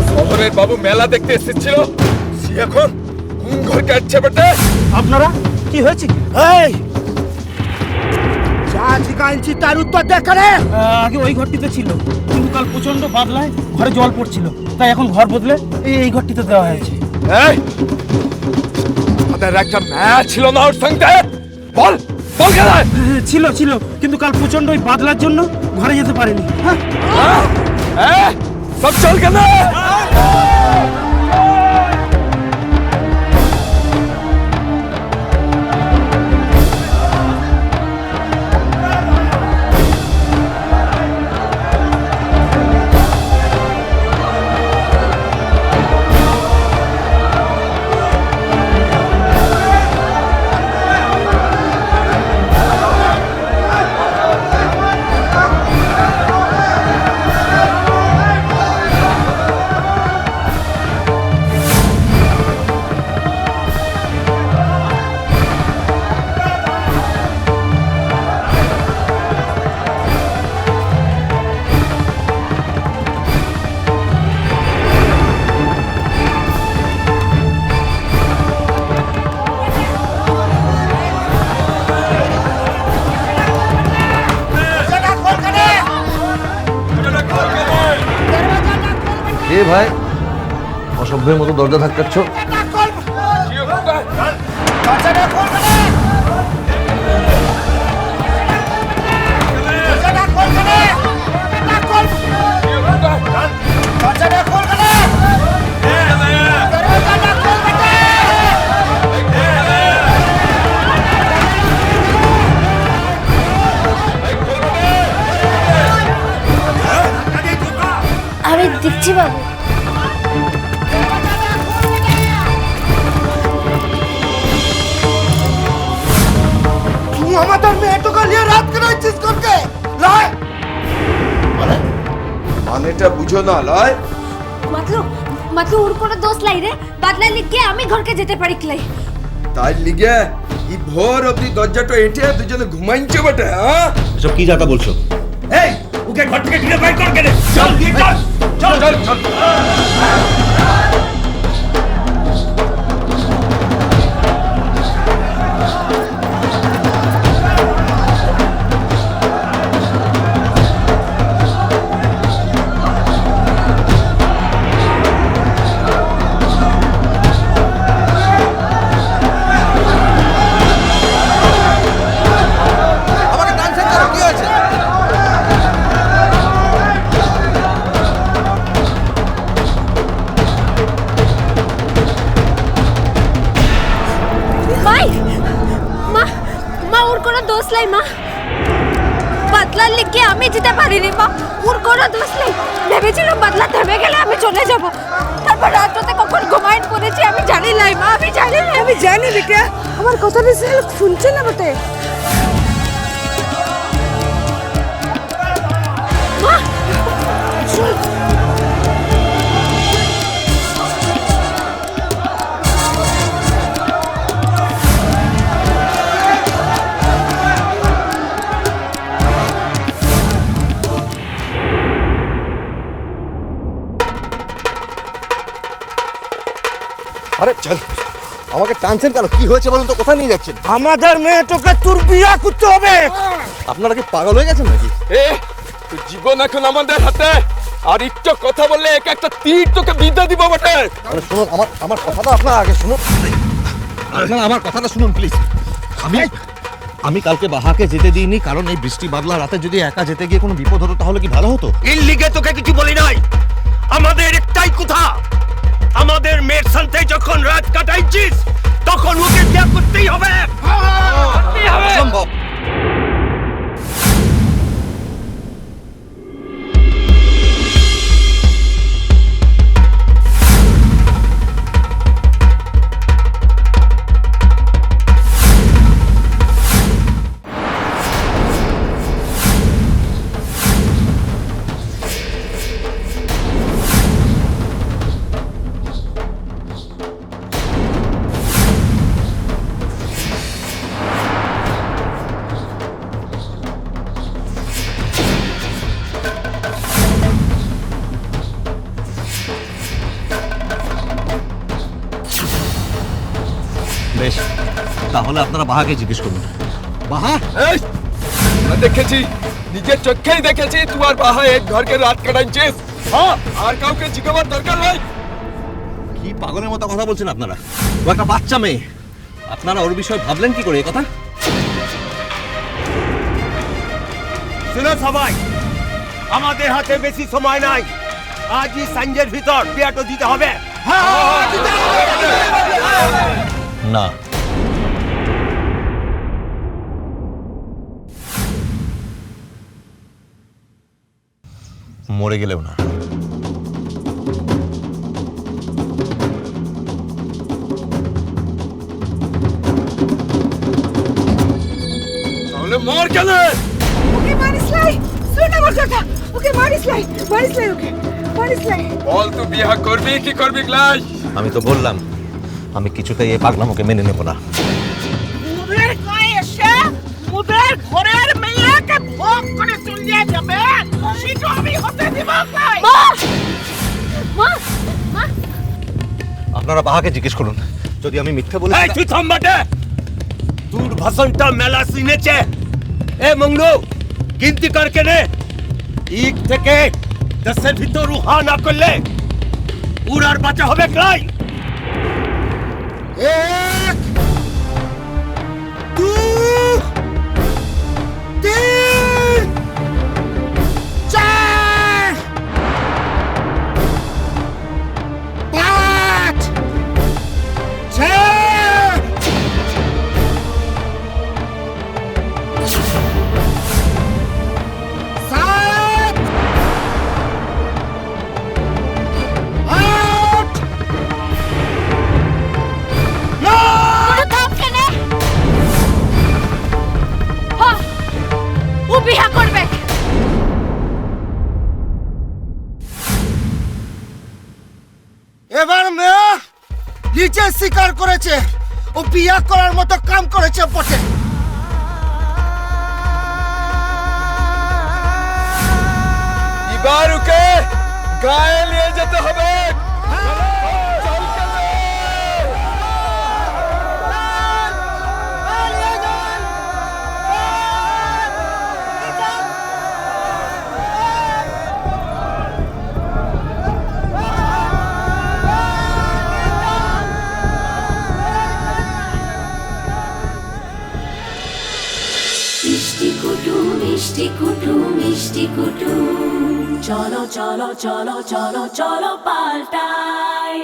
শহরের বাবু মেলা দেখতে এসেছিল, সে এখন কোন ঘর কাটছে বেটে? আপনারা কি হয়েছে? এই যা জিজ্ঞাসা তার উত্তর দেখা রে। আগে ওই ঘরটিতে ছিল, কিন্তু কাল প্রচন্ড বাদলায় ঘরে জল পড়ছিল, তাই এখন ঘর বদলে এই ঘরটিতে দেওয়া হয়েছে। এই আমাদের একটা ম্যাচ ছিল না ওর সঙ্গে? বল বল কেন? ছিল ছিল, কিন্তু কাল প্রচন্ড ওই বাদলার জন্য ঘরে যেতে পারেনি। সব চল কেন? এ ভাই, অসভ্যের মতো দরজা ধাক্কাচ্ছ। আমি দেখছি বাবু। तू हमारे बेटों का लिए रात कर चीज करके लाए মানেটা বুঝো না লয়? মাতলু ওর কোনো দোষ নাই রে, বাদলা লিখে আমি ঘরকে যেতে পারি ক্লাই। তাই লিগে ই ভোর অবধি দরজাটা এঁটে দুজনে ঘুমাইছে বটে। হ্যাঁ এসব কি যাতা বলছো? এই ওকে ঘর থেকে ঢিলে বাইর কর কেন? চল চল চল চল। মা, বাদলা লিখে আমি যেতে পারিনি মা, ওর কোনো দোষ নেই। ভেবেছিলাম বাদলা থেমে গেলে আমি চলে যাব, তারপর রাত্রে কখন ঘুমাইন পড়েছি আমি জানি নাই মা, আমি জানি না। আমি জানি বেটা, আমার কথাটা শুনছে না বটে। মা আরে চল, আমাকে টানছেন কেন? কি হয়েছে বলুন তো, কোথায় নিয়ে যাচ্ছেন? আমাদের মেয়েটাকে তোর বিয়া করতে হবে। আপনারা কি পাগল হয়ে গেছেন নাকি? তুই জীবন এখন আমাদের হাতে, আর একটু কথা বললে এক একটা তীর তোকে বিদ্যা দিব বটে। আরে শুনুন, আমার কথাটা আপনারা আগে শুনুন। আপনারা আমার কথাটা শুনুন প্লিজ। আমি কালকে বাহাকে যেতে দিইনি, কারণ এই বৃষ্টি বাদলা রাতে যদি একা যেতে গিয়ে কোনো বিপদ হতো তাহলে কি ভালো হতো? এর লিগে তোকে কিছু বলি নাই। আমাদের একটাই কথা, আমাদের মেয়ের সাথে যখন রাত কাটাইছিস তখন ওকে বিয়ে করতেই হবে। অসম্ভব। তাহলে আপনারা বাহাকে জিজ্ঞেস করুন। বাহা, এই, আমরা দেখেছি, নিজের চোখেই দেখেছি তুই আর বাহা এক ঘরকে রাত কাটাইছিস। হ্যাঁ, আর কাউকে জিজ্ঞাসার দরকার নাই। কি পাগলের মতো কথা বলছেন আপনারা? ও একটা বাচ্চা মেয়ে, আপনারা ওর বিষয়ে ভাবলেন কি করে? এই কথা শুনো সবাই, আমাদের হাতে বেশি সময় নাই। আজই সঞ্জয়ের ভিতর বিয়াটা দিতে হবে। না, মরে গেলেও না। তাহলে মর কেন? ওকে মারিস লাই, শুন আমার কথা। ওকে মারিস লাই ওকে, মারিস লাই। বল তুই বিয়া করবি কি করবি ক্লাই? আমি তো বললাম আমি কিছুতেই এই পাগলামোকে মেনে নেব না। মুদের গায়ে এসে মুদের ঘরের মেয়েকে ভোগ করে চলিয়ে যাবে, সেটা আমি হতে দিব না। মা মা মা আপনারা বাহাকে জিজ্ঞেস করুন, যদি আমি মিথ্যে বলি। এই তুই থাম বাটে, তোর ভাষণটা মেলা শুনেছে। এ মংলু, গিনতি করকে নে। 1 থেকে 10-এর ভিতর উহা না করলে ওর আর বাঁচা হবে ক্লাই। 1 2 3 4 5 6 7 8 তোরা থাম কেন? হ্যাঁ, ও বিয়া করবে। এবার মেয়ে নিজে স্বীকার করেছে ও বিয়া করার মতো কাম করেছে বটে। এবার ওকে গায়ে নিয়ে যেতে হবে। মিষ্টি কুটুম মিষ্টি কুটুম চলো চলো চলো চলো চলো পাল্টাই